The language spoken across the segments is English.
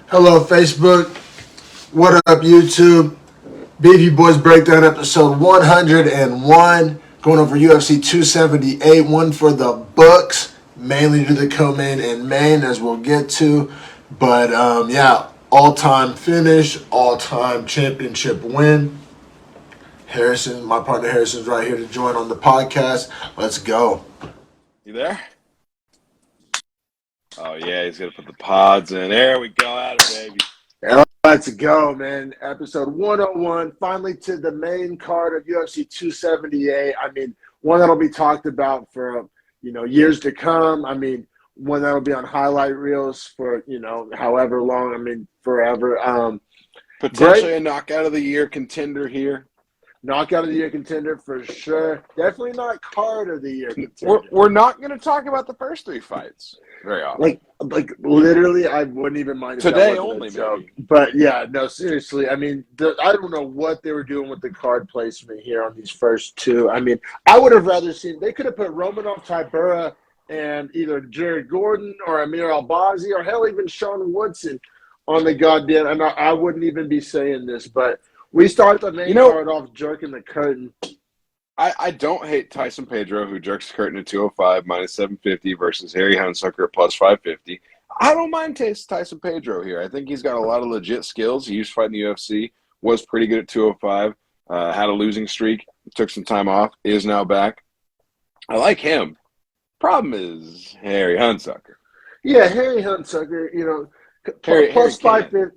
Hello, Facebook. What up, YouTube? Beefy Boys Breakdown episode 101. Going over UFC 278. One for the books, mainly to the co-main and main, as we'll get to. But, all-time finish, all-time championship win. Harrison, my partner Harrison's right here to join on the podcast. Let's go. You there? Oh, yeah, he's going to put the pods in. There we go, out of baby. Let's go, man. Episode 101, finally to the main card of UFC 278. I mean, one that'll be talked about for, years to come. I mean, one that'll be on highlight reels for, however long. I mean, forever. Potentially a knockout of the year contender here. Knockout of the year contender for sure. Definitely not card of the year contender. We're not going to talk about the first three fights very often. Like literally, I wouldn't even mind if today that only, maybe. But yeah, no, seriously. I mean, I don't know what they were doing with the card placement here on these first two. I mean, I would have rather seen they could have put Romanov, Tybura, and either Jared Gordon or Amir Albazi or hell even Sean Woodson on the goddamn. And I wouldn't even be saying this, but we start the main card off jerking the curtain. I don't hate Tyson Pedro, who jerks the curtain at 205 minus 750 versus Harry Hunsucker at plus 550. I don't mind Tyson Pedro here. I think he's got a lot of legit skills. He used to fight in the UFC, was pretty good at 205, had a losing streak, took some time off, is now back. I like him. Problem is Harry Hunsucker. Yeah, Harry Hunsucker, plus 550.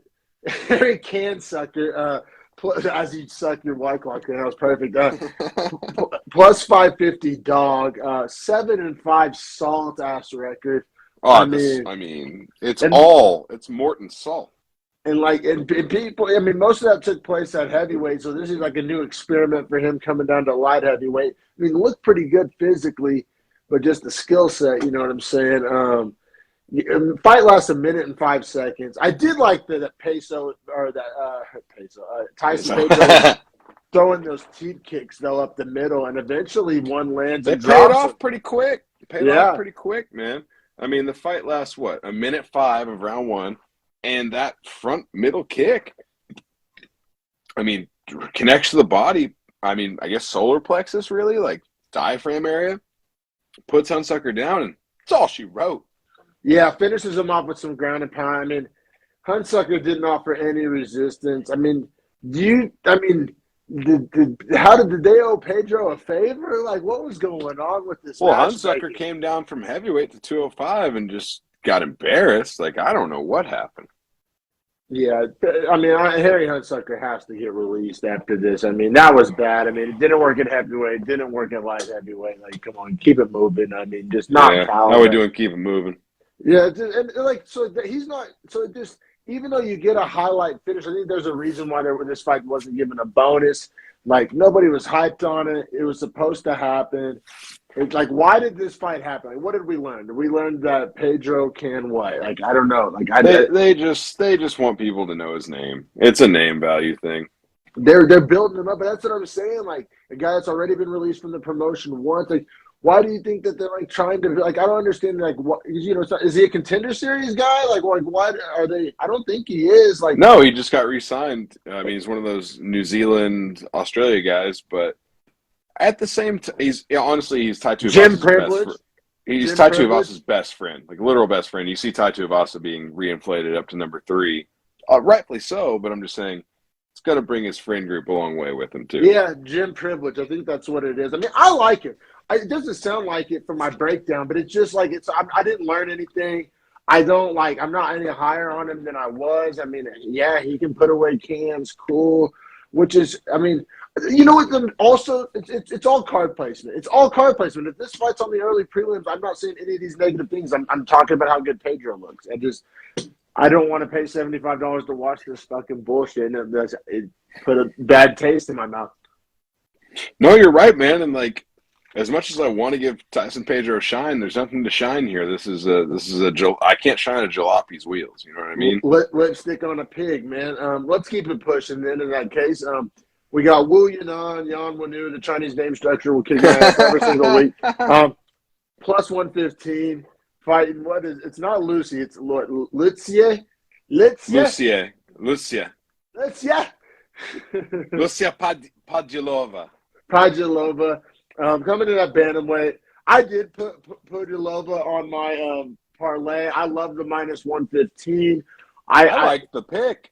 Harry Cansucker. As you suck your white clock, that was perfect. Plus 550 dog, 7-5 salt ass record. Oh, it's Morton Salt. And people, I mean, most of that took place at heavyweight, so this is like a new experiment for him coming down to light heavyweight. I mean, looked pretty good physically, but just the skill set, you know what I'm saying? Fight lasts 1 minute and 5 seconds. I did like that Tyson Pedro throwing those teep kicks though up the middle, and eventually one lands. They paid off pretty quick. Off pretty quick, man. I mean, the fight lasts 1 minute 5 of round one, and that front middle kick, I mean, connects to the body. I mean, I guess solar plexus, really, like diaphragm area, puts Hunsucker down, and that's all she wrote. Yeah, finishes him off with some ground and pound. I mean, Hunsucker didn't offer any resistance. I mean, how did they owe Pedro a favor? Like, what was going on with this? Well, Hunsucker came down from heavyweight to 205 and just got embarrassed. Like, I don't know what happened. Yeah, I mean, Harry Hunsucker has to get released after this. I mean, that was bad. I mean, it didn't work at heavyweight. It didn't work at light heavyweight. Like, come on, keep it moving. I mean, just not foul. How are we doing? Keep it moving. Yeah, and he's not. So just even though you get a highlight finish, I think there's a reason why this fight wasn't given a bonus. Like nobody was hyped on it. It was supposed to happen. It's like, why did this fight happen? Like, what did we learn? Did we learn that Pedro can what? Like, I don't know. Like, they just want people to know his name. It's a name value thing. They're building him up, but that's what I'm saying. Like a guy that's already been released from the promotion once. Like, why do you think that they're like trying to like? I don't understand. Like, what is he a contender series guy? Like why are they? I don't think he is. Like, no, he just got re-signed. I mean, he's one of those New Zealand, Australia guys. But at the same time, he's Tai Tuivasa's He's Tai Tuivasa's best friend, like literal best friend. You see Tai Tuivasa being reinflated up to number 3, rightfully so. But I'm just saying, it's got to bring his friend group a long way with him too. Yeah, Jim Privilege. I think that's what it is. I mean, I like it. It doesn't sound like it from my breakdown, but it's just like I didn't learn anything. I'm not any higher on him than I was. I mean, yeah, he can put away cans, cool. Which is, I mean, you know what? Also, it's all card placement. It's all card placement. If this fight's on the early prelims, I'm not saying any of these negative things. I'm talking about how good Pedro looks. I don't want to pay $75 to watch this fucking bullshit, and it put a bad taste in my mouth. No, you're right, man, and like. As much as I want to give Tyson Pedro a shine, there's nothing to shine here. This is I can't shine a jalopy's wheels. You know what I mean? Lipstick on a pig, man. Let's keep it pushing. Then in that case, we got Wu Yanan, Yan Wanu, the Chinese name structure will kick your ass every single week. Plus 115, fighting it's not Lucy, it's Lutzie. Let's Lucia yeah. Padilova. Pradulova, coming to that bantamweight. I did put Pudilova on my parlay. I love the minus 115. I like the pick.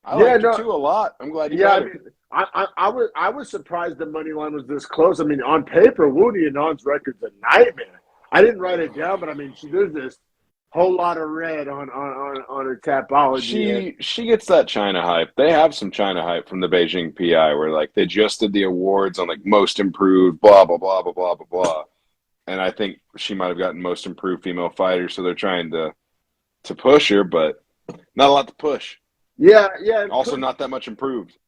I Yeah, liked her no, too a lot. I'm glad you yeah. I bet her. mean, I was surprised the money line was this close. I mean, on paper, Woody and On's record's a nightmare. I didn't write it down, but I mean, there's this whole lot of red on her tapology here. She gets that China hype. They have some China hype from the Beijing PI where like they just did the awards on like most improved, blah blah blah blah blah blah blah. And I think she might have gotten most improved female fighter, so they're trying to push her, but not a lot to push. Yeah, yeah. Also, not that much improved.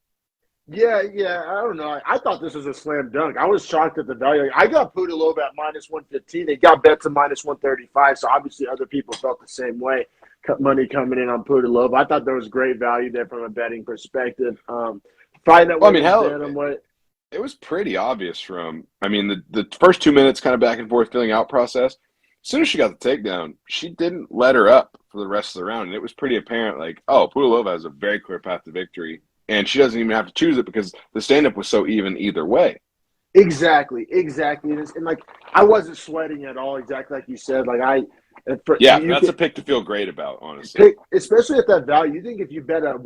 Yeah, yeah. I don't know. I thought this was a slam dunk. I was shocked at the value. I got Pudilova at minus 115. It got bet to minus 135. So obviously other people felt the same way. Money coming in on Pudilova. I thought there was great value there from a betting perspective. Fight that Well, I way mean, hell, bantamweight. it was pretty obvious from. I mean, the first 2 minutes kind of back and forth filling out process. As soon as she got the takedown, she didn't let her up for the rest of the round, and it was pretty apparent. Like, oh, Pudilova has a very clear path to victory. And she doesn't even have to choose it because the stand-up was so even either way. Exactly. And like I wasn't sweating at all. Exactly like you said. Like Yeah, you that's can a pick to feel great about, honestly. pick, especially at that value. You think if you bet a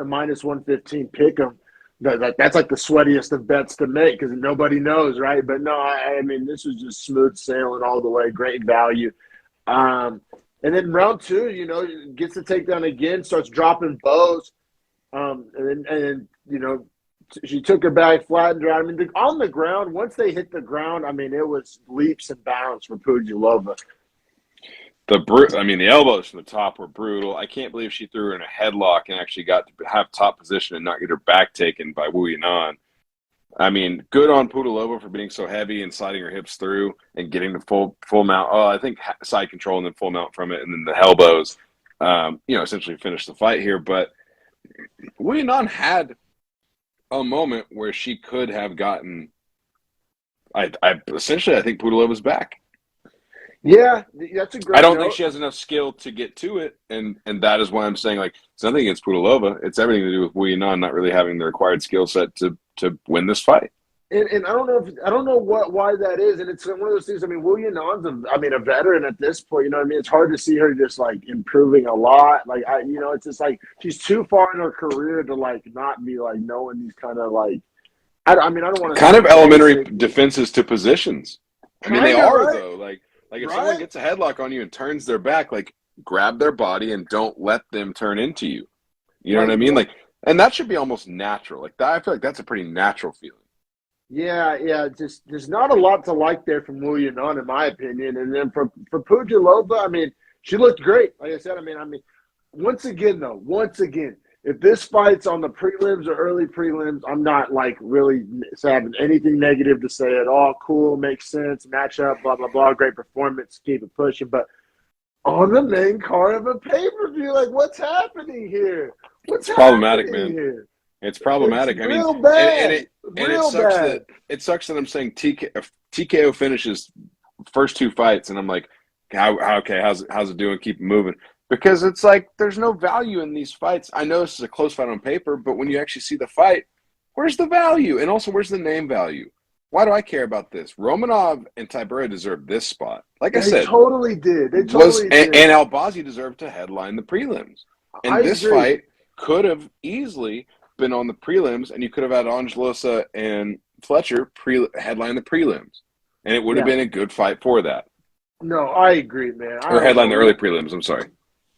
minus 115, pick them. That's like the sweatiest of bets to make because nobody knows, right? But no, I mean this was just smooth sailing all the way. Great value. And then round two, gets the takedown again, starts dropping bows. And she took her back, flattened her. I mean, on the ground, once they hit the ground, I mean, it was leaps and bounds for Pudilova. The elbows from the top were brutal. I can't believe she threw her in a headlock and actually got to have top position and not get her back taken by Wu Yanan. I mean, good on Pudilova for being so heavy and sliding her hips through and getting the full mount. Oh, I think side control and then full mount from it, and then the elbows, essentially finished the fight here. But Wu Yanan had a moment where she could have gotten. I think Pudilova's back. Yeah, that's a great. I don't think she has enough skill to get to it, and that is why I'm saying like it's nothing against Pudilova. It's everything to do with Wu Yanan not really having the required skill set to win this fight. And I don't know why that is, and it's one of those things. I mean, Wu Yanan's a veteran at this point. You know what I mean? It's hard to see her just like improving a lot. Like it's just like she's too far in her career to like not be like knowing these kind of like. I don't want to kind of elementary defenses to positions. I mean, they are right? though. Like if someone gets a headlock on you and turns their back, like grab their body and don't let them turn into you. You know what I mean? Like, and that should be almost natural. Like that, I feel like that's a pretty natural feeling. Yeah. Just there's not a lot to like there from Wu Yanan, in my opinion. And then for Pudilova, I mean, she looked great. Like I said, I mean, once again, if this fight's on the prelims or early prelims, I'm not like really having anything negative to say at all. Cool, makes sense, matchup, blah, blah, blah, great performance, keep it pushing. But on the main card of a pay-per-view, like what's happening here? It's problematic, man. It's problematic. It's real bad. It sucks that I'm saying TKO finishes first two fights, and I'm like, how's it doing? Keep it moving. Because it's like there's no value in these fights. I know this is a close fight on paper, but when you actually see the fight, where's the value? And also, where's the name value? Why do I care about this? Romanov and Tybura deserved this spot. Like I said, totally did. They totally did. And Albazi deserved to headline the prelims. And this fight could have easily been on the prelims, and you could have had Angelosa and Fletcher headline the prelims. And it would have been a good fight for that. No, I agree, man. Or headline the early prelims, I'm sorry.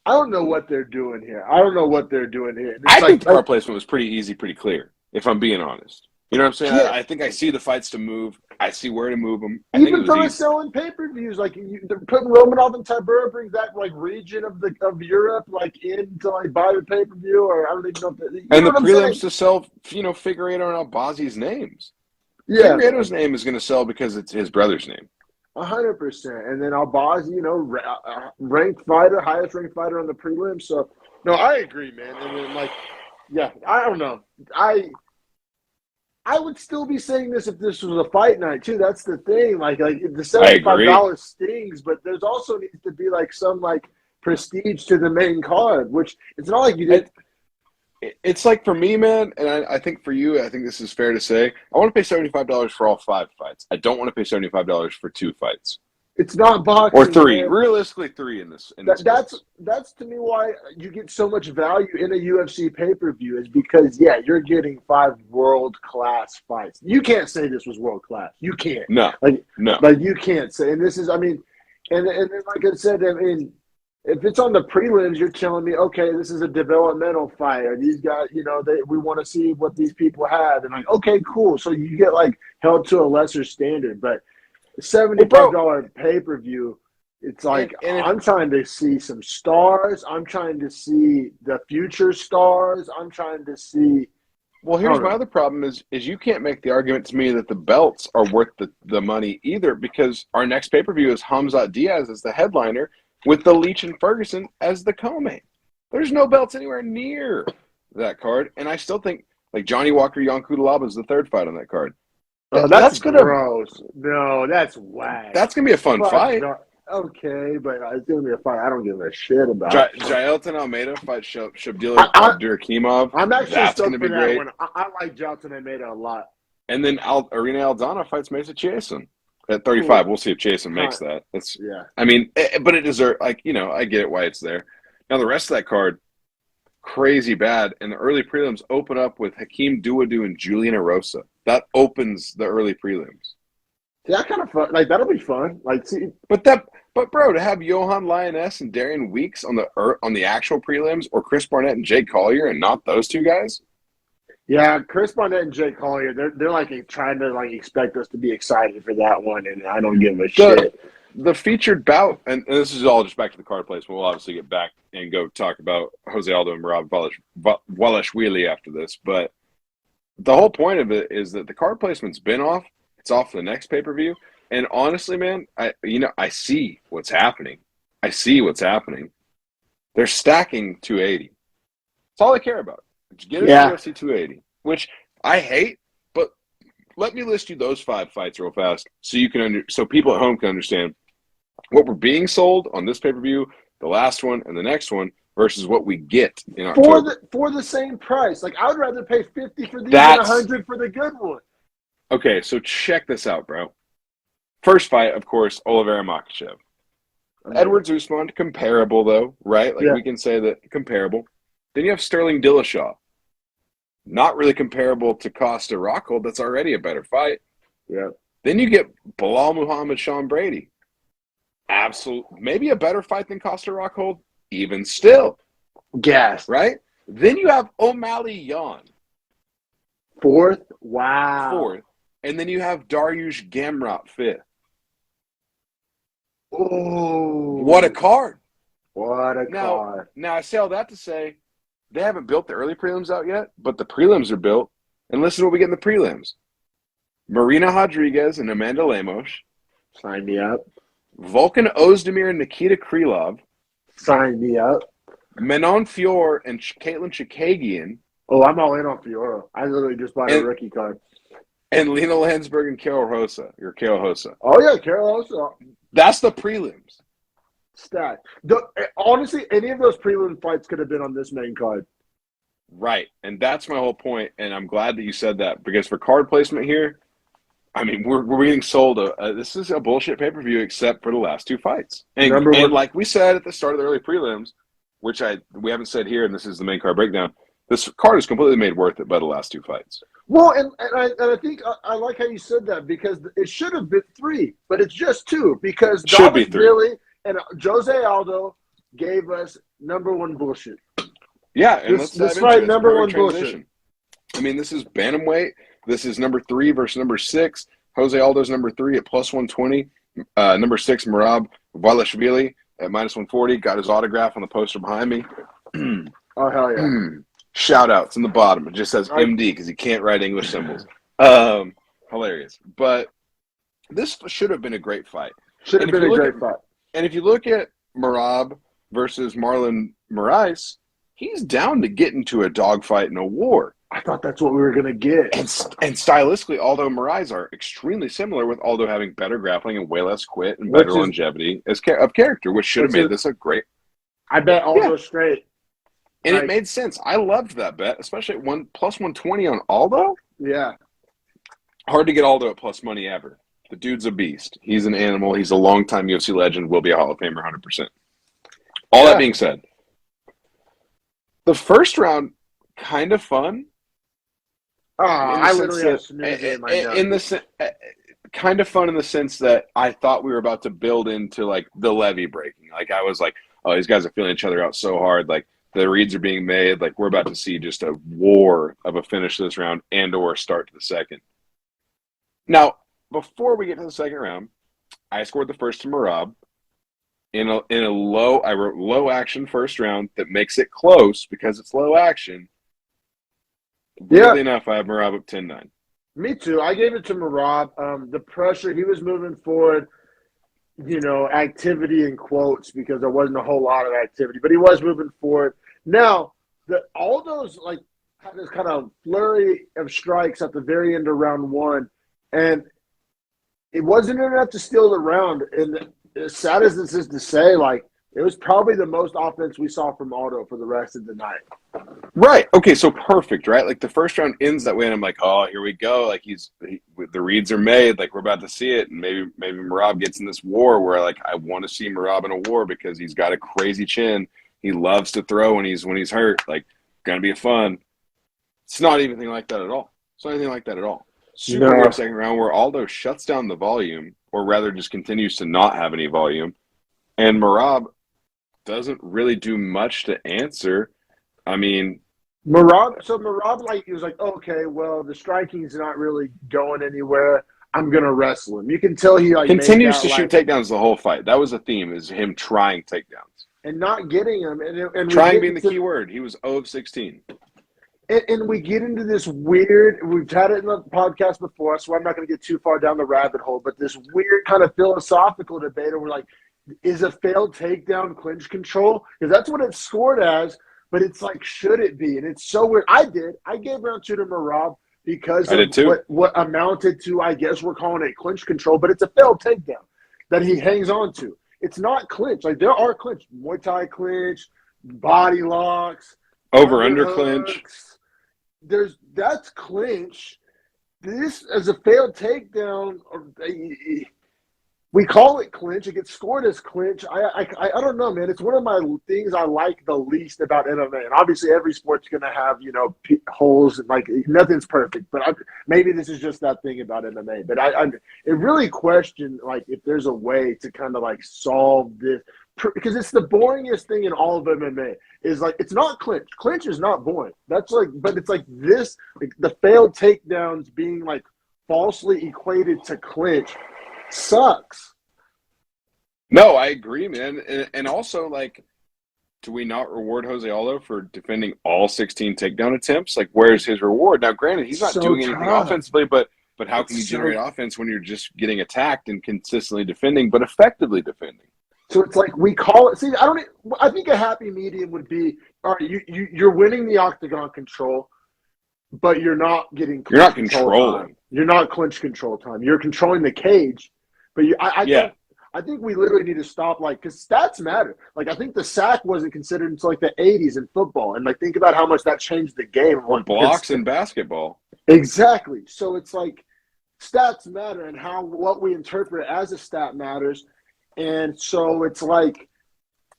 I don't know what they're doing here. I think the card placement was pretty easy, pretty clear, if I'm being honest. You know what I'm saying? Yeah. I think I see the fights to move. I see where to move them. Even from selling pay-per-views, like they're putting Romanov and Tybura brings that like region of Europe like in to like buy the pay-per-view, or I don't even know if and the prelims to sell, Figueiredo and Albazi's names. Yeah, Figueiredo's name is going to sell because it's his brother's name. 100%, and then Albazi, ranked fighter, highest ranked fighter on the prelims. So, no, I agree, man. And then, I don't know. I would still be saying this if this was a fight night too. That's the thing. Like the $75 stings, but there's also needs to be like some like prestige to the main card, which it's not like you did. It's like for me, man, and I think for you, I think this is fair to say, I want to pay $75 for all 5 fights. I don't want to pay $75 for 2 fights. It's not boxing. Or 3. Man. Realistically, 3 in this. That's to me why you get so much value in a UFC pay-per-view is because, yeah, you're getting 5 world-class fights. You can't say this was world-class. You can't. No. No. Like, you can't say. And this is, I mean, and then like I said, I mean, if it's on the prelims, you're telling me, okay, this is a developmental fight, or these guys, you know, we want to see what these people have, and like, okay, cool. So you get like held to a lesser standard, but $75 pay-per-view, it's like I'm trying to see some stars. I'm trying to see the future stars. I'm trying to see. Well, here's my other problem is you can't make the argument to me that the belts are worth the money either, because our next pay-per-view is Hamzat Diaz as the headliner, with the Leach and Ferguson as the co-main. There's no belts anywhere near that card. And I still think, like, Johnny Walker, Jan Kudalaba is the 3rd fight on that card. Oh, that's gross. No, that's whack. That's going to be a fun fight. Okay, but it's going to be a fight I don't give a shit about. Jailton Almeida fight Shabdila Abdurakhimov. I'm actually that's stoked going to be for great. That one. I like Jailton Almeida a lot. And then Arena Aldana fights Mesa Chiasson. At 35, we'll see if Jason makes that. I mean, but it deserves, like, you know, I get it why it's there. Now, the rest of that card, crazy bad. And the early prelims open up with Hakeem Duadu and Julian Erosa. That opens the early prelims. See, that kind of fun. Like, that'll be fun. Like, see, but bro, to have Johan Lioness and Darian Weeks on the actual prelims, or Chris Barnett and Jake Collier, and not those 2 guys. Yeah, Chris Barnett and Jake Collier, they're like trying to like expect us to be excited for that one, and I don't give a shit. The featured bout, and this is all just back to the card placement. We'll obviously get back and go talk about Jose Aldo and Rob Walashvili after this, but the whole point of it is that the card placement's been off. It's off the next pay-per-view, and honestly, man, I see what's happening. They're stacking 280. That's all I care about. Get it to UFC 280, which I hate, but let me list you those 5 fights real fast so you can so people at home can understand what we're being sold on this pay-per-view, the last one, and the next one versus what we get in October. For the same price. Like, I would rather pay $50 for these than $100 for the good one. Okay, so check this out, bro. First fight, of course, Oliveira Makhachev. Edwards Usman, comparable though, right? Like, we can say that comparable. Then you have Sterling Dillashaw. Not really comparable to Costa Rockhold. That's already a better fight. Yeah. Then you get Bilal Muhammad, Sean Brady. Maybe a better fight than Costa Rockhold. Even still. Gas. Right? Then you have O'Malley Yan. 4th? Wow. 4th. And then you have Dariush Gamrot 5th. Oh. What a card. What a card. Now, I say all that to say, they haven't built the early prelims out yet, but the prelims are built. And listen to what we get in the prelims. Marina Rodriguez and Amanda Lemos. Sign me up. Volkan Ozdemir and Nikita Krylov. Sign me up. Manon Fior and Caitlin Chikagian. Oh, I'm all in on Fiora. I literally just bought a rookie card. And Lena Landsberg and Carol Hosa. Oh, yeah, Carol Hosa. That's the prelims. Stat. Honestly, any of those prelim fights could have been on this main card. Right. And that's my whole point. And I'm glad that you said that, because for card placement here, I mean, we're getting sold. This is a bullshit pay-per-view except for the last 2 fights. And like we said at the start of the early prelims, which we haven't said here, and this is the main card breakdown, this card is completely made worth it by the last 2 fights. Well, and I think I like how you said that, because it should have been 3, but it's just 2, because David Billy and Jose Aldo gave us number 1 bullshit. Yeah, and this fight, number 1 bullshit. I mean, this is bantamweight. This is number 3 versus number 6. Jose Aldo's number 3 at plus 120. Number 6, Merab Valashvili at minus 140. Got his autograph on the poster behind me. Oh, hell yeah. Shout outs in the bottom. It just says MD because he can't write English symbols. Hilarious. But this should have been a great fight. Should have been a great fight. And if you look at Merab versus Marlon Moraes, he's down to get into a dogfight in a war. I thought that's what we were going to get. And stylistically, Aldo and Moraes are extremely similar, with Aldo having better grappling and way less quit and better longevity of character, which should have made this a great. I bet Yeah, Aldo straight. and it Like, made sense. I loved that bet, especially at one plus 120 on Aldo. yeah. Hard to get Aldo at plus money ever. The dude's a beast. He's an animal. He's a longtime UFC legend. Will be a Hall of Famer, 100%. All that Yeah. being said, the first round kind of fun Oh, in the I sense literally have that snooze in my notes. kind of fun in the sense that I thought we were about to build into like the levee breaking. Like I was like, oh, these guys are feeling each other out so hard. Like the reads are being made. Like we're about to see just a war of a finish to this round and or a start to the second. Now, before we get to the second round, I scored the first to Merab in a low. I wrote low action first round that makes it close because it's low action. Yeah. Weirdly enough, I have Merab up 10-9. Me too. I gave it to Marab. The pressure, he was moving forward, activity in quotes because there wasn't a whole lot of activity, but he was moving forward. Now, all those like had this kind of flurry of strikes at the very end of round one, and it wasn't enough to steal the round. And as sad as this is to say, like it was probably the most offense we saw from Aldo for the rest of the night. Right. Okay. So perfect. Right. Like the first round ends that way, and I'm like, oh, here we go. Like the reads are made. Like we're about to see it, and maybe Merab gets in this war where like I want to see Merab in a war because he's got a crazy chin. He loves to throw when he's hurt. Like gonna be fun. It's not anything like that at all. It's not anything like that at all. Super No. weird second round where Aldo shuts down the volume, or rather just continues to not have any volume, and Merab doesn't really do much to answer. I mean, Marab, like, he was like, okay, well, the striking's not really going anywhere. I'm going to wrestle him. You can tell he, like, made continues that, to shoot like, takedowns the whole fight. That was a theme, is him trying takedowns. and not getting him. And we Trying get being the into, key word. He was 0 of 16. and we get into this weird, we've had it in the podcast before, so I'm not going to get too far down the rabbit hole, but this weird kind of philosophical debate over, like, is a failed takedown clinch control? Because that's what it's scored as. But it's like, should it be? And it's so weird. I gave round two to Marab because I of did too. what amounted to, I guess we're calling it clinch control, but it's a failed takedown that he hangs on to. It's not clinch. Like there are clinch, Muay Thai clinch, body locks, Over under clinch. That's clinch. This as a failed takedown. We call it clinch. It gets scored as clinch. I don't know, man. It's one of my things I like the least about MMA. And obviously, every sport's going to have holes and like nothing's perfect. But maybe this is just that thing about MMA. But it really questioned like if there's a way to kind of like solve this because it's the boringest thing in all of MMA. Is like it's not clinch. Clinch is not boring. That's like, but it's like this like the failed takedowns being like falsely equated to clinch. Sucks. No, I agree, man. And also, like, do we not reward Jose Aldo for defending all 16 takedown attempts? Like, where's his reward? Now, granted, he's not doing anything offensively, but how can you generate offense when you're just getting attacked and consistently defending, but effectively defending? So it's like we call it. See, I think a happy medium would be all right. You're winning the octagon control, but you're not getting. You're not controlling. Time. You're not clinch control time. You're controlling the cage. But I think we literally need to stop, like, because stats matter. Like, I think the sack wasn't considered until, like, the 80s in football. And, like, think about how much that changed the game. Or blocks in basketball. Exactly. So it's, like, stats matter and what we interpret as a stat matters. And so it's, like,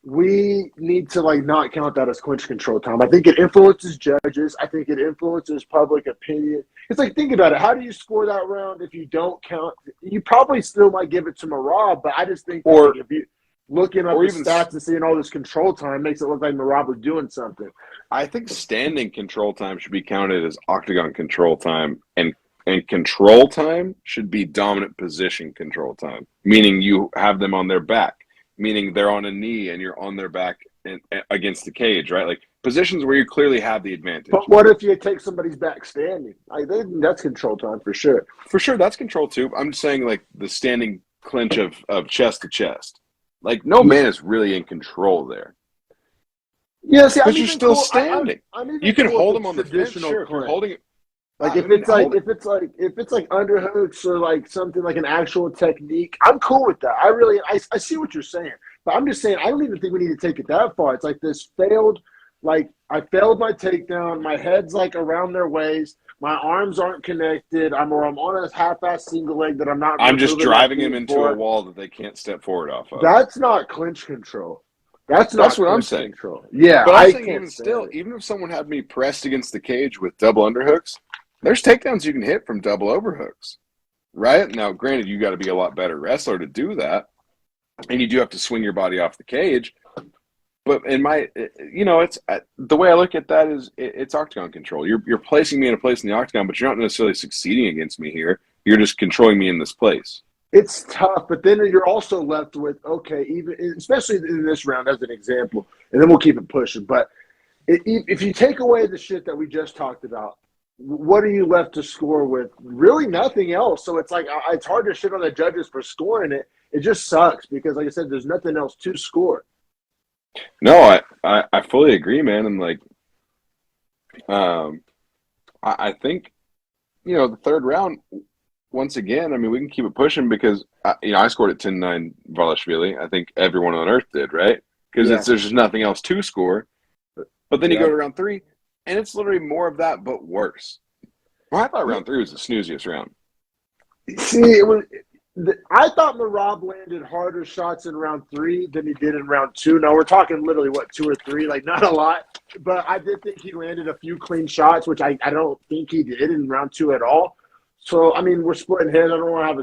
we need to, like, not count that as clinch control time. I think it influences judges. I think it influences public opinion. It's like, think about it. How do you score that round if you don't count? You probably still might give it to Merab, but I just think that if you looking up the stats and seeing all this control time makes it look like Merab was doing something. I think standing control time should be counted as octagon control time, and control time should be dominant position control time, meaning you have them on their back, meaning they're on a knee and you're on their back against the cage, right? Like positions where you clearly have the advantage. But what if you take somebody's back standing? I think that's control time for sure. For sure, that's control too. I'm just saying, like the standing clinch of chest to chest. Like no man is really in control there. Yeah, see, because you're still standing. You can hold them on the fence, sure. If you're holding it. Like if it's like underhooks or like something like an actual technique, I'm cool with that. I see what you're saying. But I'm just saying, I don't even think we need to take it that far. It's like this failed, like I failed my takedown. My head's like around their waist. My arms aren't connected. I'm on a half-ass single leg that I'm not I'm just moving my driving him feet into a for. wall that they can't step forward off of. That's not clinch control. That's That's not what I'm clinch saying. control. Yeah, But I'm I saying can't even stand still, it. even if someone had me pressed against the cage with double underhooks, there's takedowns you can hit from double overhooks. Right? Now, granted, you got to be a lot better wrestler to do that. And you do have to swing your body off the cage. But in my, it's the way I look at that is it's octagon control. You're placing me in a place in the octagon, but you're not necessarily succeeding against me here. You're just controlling me in this place. It's tough, but then you're also left with, okay, even especially in this round as an example, and then we'll keep it pushing. But if you take away the shit that we just talked about, what are you left to score with? Really nothing else. So it's like it's hard to shit on the judges for scoring it. It just sucks because, like I said, there's nothing else to score. No, I fully agree, man. And like, I think, the third round, once again, I mean, we can keep it pushing because, I scored at 10-9 Valashvili. I think everyone on earth did, right? Because there's just nothing else to score. But then you go to round 3, and it's literally more of that, but worse. Well, I thought round 3 was the snooziest round. See, I thought Merab landed harder shots in round 3 than he did in round 2. Now, we're talking literally, 2 or 3, like not a lot. But I did think he landed a few clean shots, which I don't think he did in round 2 at all. So, I mean, we're splitting hairs. I don't want to have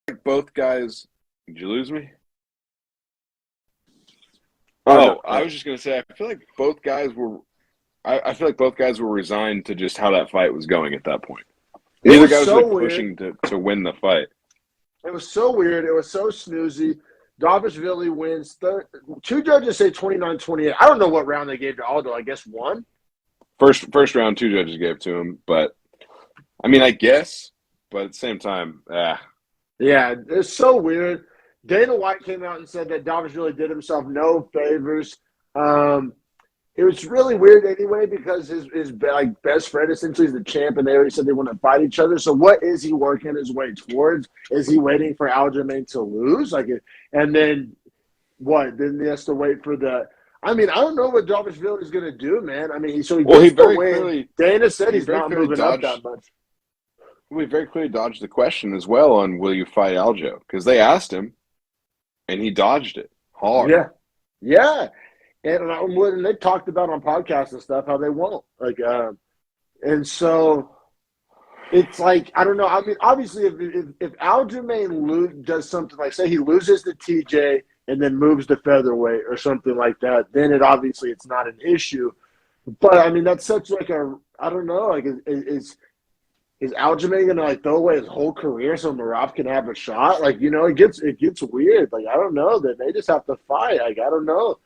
Like both guys, did you lose me? Oh, I was just going to say, I feel like both guys were resigned to just how that fight was going at that point. Neither guy was so like pushing to win the fight. It was so weird. It was so snoozy. Davishvili wins. 2 judges say 29-28. I don't know what round they gave to Aldo. I guess 1. First round, 2 judges gave to him, but I mean, I guess, but at the same time, Yeah, it's so weird. Dana White came out and said that Davishvili did himself no favors. It was really weird anyway because his best friend essentially is the champ, and they already said they want to fight each other. So what is he working his way towards? Is he waiting for Aljamain to lose? And then what? Then he has to wait for the. I mean, I don't know what Davishvili is going to do, man. I mean, he gets the win. Dana said he's not moving up that much. We very clearly dodged the question as well on will you fight Aljo? Because they asked him, and he dodged it hard. Yeah. And they talked about on podcasts and stuff how they won't. And so it's like, I don't know. I mean, obviously, if Aljamain does something like, say he loses to TJ and then moves to featherweight or something like that, then it's not an issue. But, I mean, that's such I don't know, is Aljamain going to throw away his whole career so Merab can have a shot? It gets weird. I don't know. That they just have to fight. I don't know.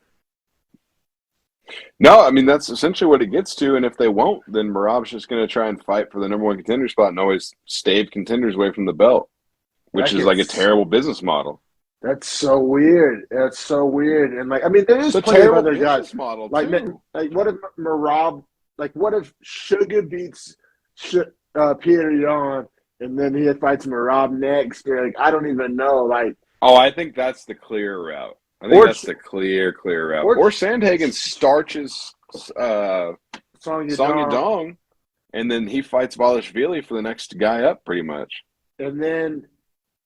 No, I mean, that's essentially what it gets to. And if they won't, then Merab's just going to try and fight for the number 1 contender spot and always stave contenders away from the belt, which is like a terrible business model. That's so weird. That's so weird. And I mean, there is plenty of other guys. Model what if Merab, what if Sugar beats Peter Yan and then he fights Merab next? I don't even know. I think that's the clear route. I think that's the clear route. Or Sandhagen starches Song Yadong, and then he fights Valashvili for the next guy up, pretty much. And then,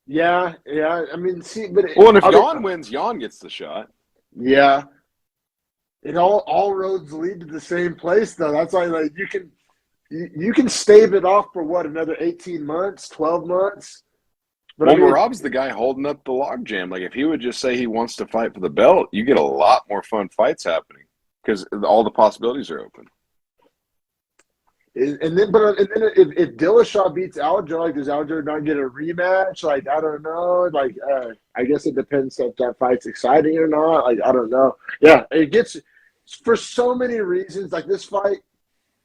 yeah. I mean, and if Yan wins, Yan gets the shot. Yeah. It all roads lead to the same place, though. That's why, you can stave it off for another 18 months, 12 months. But Merab's the guy holding up the logjam. If he would just say he wants to fight for the belt, you get a lot more fun fights happening because all the possibilities are open. And then if Dillashaw beats Aljo, does Aljo not get a rematch? I don't know. I guess it depends if that fight's exciting or not. I don't know. Yeah, it gets for so many reasons. This fight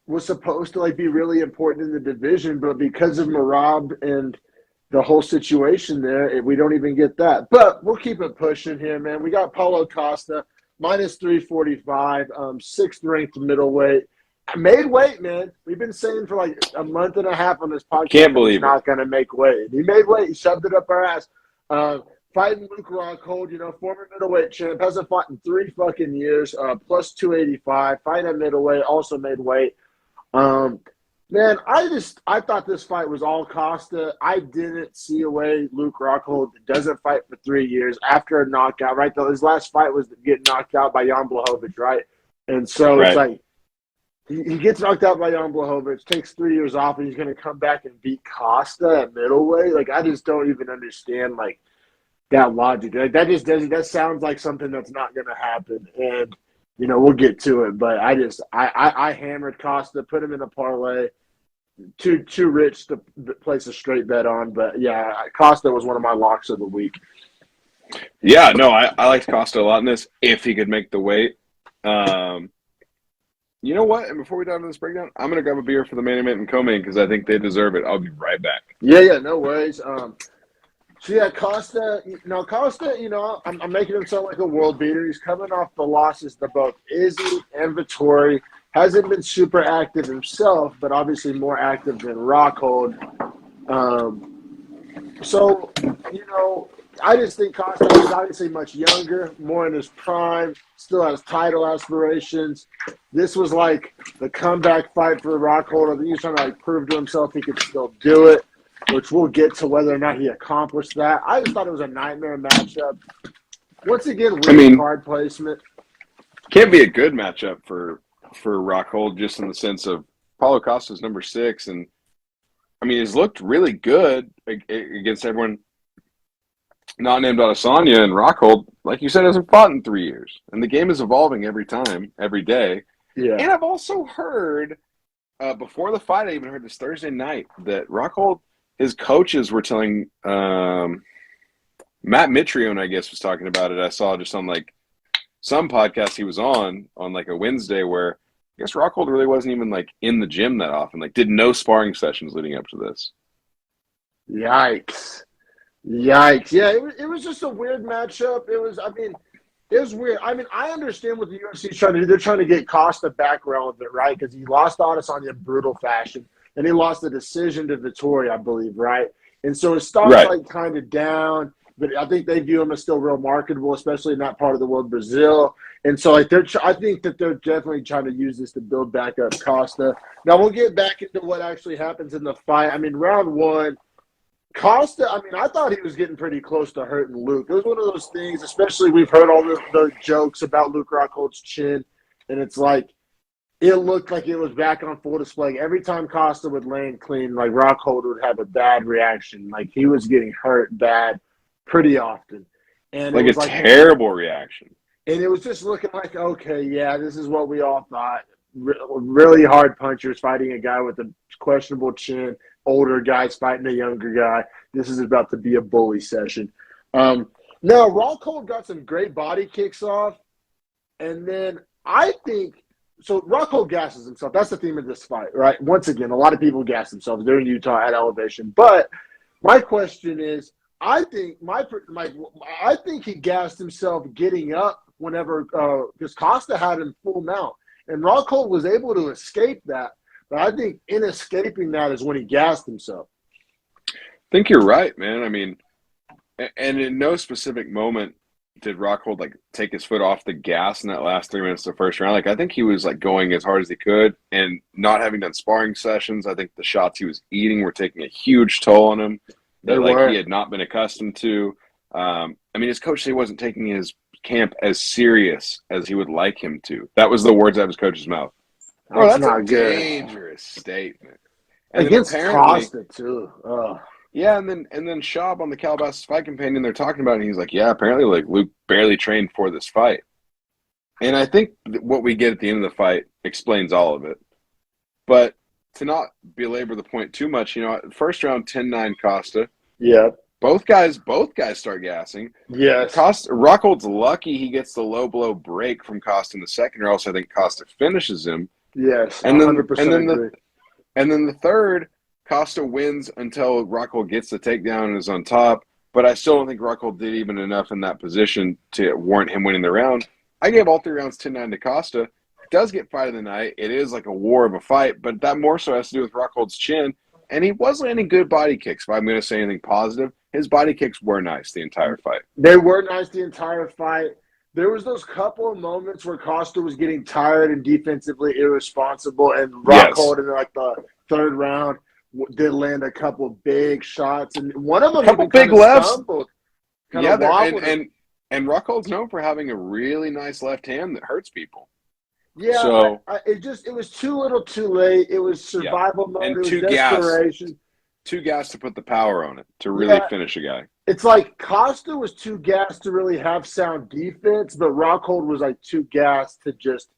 was supposed to be really important in the division, but because of Merab and the whole situation there, we don't even get that. But we'll keep it pushing here, man. We got Paulo Costa, minus 345, 6th ranked middleweight. Made weight, man. We've been saying for a month and a half on this podcast. Can't believe he's not going to make weight. He made weight. He shoved it up our ass. fighting Luke Rockhold, former middleweight champ, hasn't fought in 3 fucking years, plus 285, fight at middleweight, also made weight. Man, I thought this fight was all Costa. I didn't see a way Luke Rockhold doesn't fight for 3 years after a knockout, right? His last fight was getting knocked out by Jan Blachowicz, right? And so it's like he gets knocked out by Jan Blachowicz, takes 3 years off, and he's going to come back and beat Costa at middleweight. Like, I just don't even understand, like, that logic. Like, that sounds like something that's not going to happen. And, we'll get to it. But I hammered Costa, put him in a parlay. Too rich to place a straight bet on, but yeah, Costa was one of my locks of the week. Yeah, no, I liked Costa a lot in this if he could make the weight. You know what? And before we dive into this breakdown, I'm gonna grab a beer for the main event and co-main because I think they deserve it. I'll be right back. Yeah, no worries. So yeah, Costa. I'm making him sound like a world beater. He's coming off the losses to both Izzy and Vettori. Hasn't been super active himself, but obviously more active than Rockhold. So, I just think Costa is obviously much younger, more in his prime, still has title aspirations. This was like the comeback fight for Rockhold. I think he's trying to prove to himself he could still do it, which we'll get to whether or not he accomplished that. I just thought it was a nightmare matchup. Once again, weird card placement. Can't be a good matchup for Rockhold, just in the sense of Paulo Costa's number 6, and he's looked really good against everyone not named Adesanya, and Rockhold, like you said, hasn't fought in 3 years, and the game is evolving every day. Yeah, and I've also heard before the fight, I even heard this Thursday night that Rockhold, his coaches were telling Matt Mitrione, I guess, was talking about it. I saw just on some podcast he was on like a Wednesday where I guess Rockhold really wasn't even in the gym that often, did no sparring sessions leading up to this. Yikes. Yeah, it was just a weird matchup. It was weird. I understand what the UFC is trying to do. They're trying to get Costa back relevant, right? Because he lost Adesanya in brutal fashion, and he lost the decision to Vettori, I believe, right? And so his stock's kind of down. But I think they view him as still real marketable, especially in that part of the world, Brazil. And so, I think that they're definitely trying to use this to build back up Costa. Now, we'll get back into what actually happens in the fight. Round 1, Costa, I thought he was getting pretty close to hurting Luke. It was one of those things, especially we've heard all the jokes about Luke Rockhold's chin, and it's it looked like it was back on full display. Every time Costa would land clean, Rockhold would have a bad reaction. He was getting hurt bad pretty often. And it was a terrible reaction. And it was just looking like, okay, yeah, this is what we all thought. Really hard punchers fighting a guy with a questionable chin, older guys fighting a younger guy. This is about to be a bully session. Now, Rockhold got some great body kicks off. And then I think – so Rockhold gasses himself. That's the theme of this fight, right? Once again, a lot of people gas themselves. They're in Utah at elevation. But my question is, I think I think he gassed himself getting up whenever because Costa had him full mount, and Rockhold was able to escape that. But I think in escaping that is when he gassed himself. I think you're right, man. And in no specific moment did Rockhold take his foot off the gas in that last 3 minutes of the first round. I think he was going as hard as he could, and not having done sparring sessions, I think the shots he was eating were taking a huge toll on him that he had not been accustomed to. His coach said he wasn't taking his camp as serious as he would like him to. That was the words out of his coach's mouth. That's not a good. Dangerous statement. And against Costa too. Yeah, and then Schaub on the Calabasas Fight Companion, they're talking about it, and he's like, yeah, apparently Luke barely trained for this fight. And I think what we get at the end of the fight explains all of it. But to not belabor the point too much, first round 10-9 Costa. Yeah. Both guys start gassing. Yes. Rockhold's lucky he gets the low blow break from Costa in the second, or else I think Costa finishes him. Yes, and 100% agree. And then the third, Costa wins until Rockhold gets the takedown and is on top. But I still don't think Rockhold did even enough in that position to warrant him winning the round. I gave all 3 rounds 10-9 to Costa. Does get fight of the night. It is a war of a fight, but that more so has to do with Rockhold's chin. And he was landing good body kicks, if I'm going to say anything positive. his body kicks were nice the entire fight. They were nice the entire fight. There was those couple of moments where Costa was getting tired and defensively irresponsible, and Rockhold in like the third round did land a couple big shots, and one of them couple even big kind of lefts. stumbled. Yeah, and Rockhold's known for having a really nice left hand that hurts people. Yeah, so it was too little, too late. It was survival mode. And it was desperation. Too gassed to put the power on it to really finish a guy. It's like Costa was too gassed to really have sound defense, but Rockhold was like too gassed to just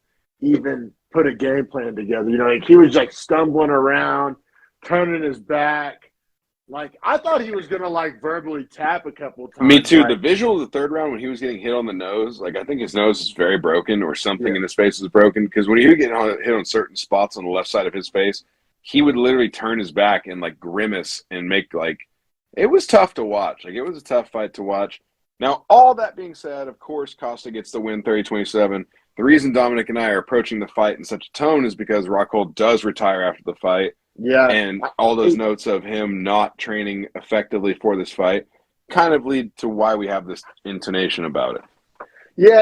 even put a game plan together. You know, like he was like stumbling around, turning his back. Like I thought he was gonna like verbally tap a couple times. Me too. The visual of the third round when he was getting hit on the nose, like I think his nose is very broken or something in his face is broken, because when he would get hit on certain spots on the left side of his face, he would literally turn his back and like grimace and make like it was tough to watch. Like it was a tough fight to watch. Now, all that being said, of course, Costa gets the win 30-27. The reason Dominic and I are approaching the fight in such a tone is because Rockhold does retire after the fight. Yeah. And all those notes of him not training effectively for this fight kind of lead to why we have this intonation about it. Yeah,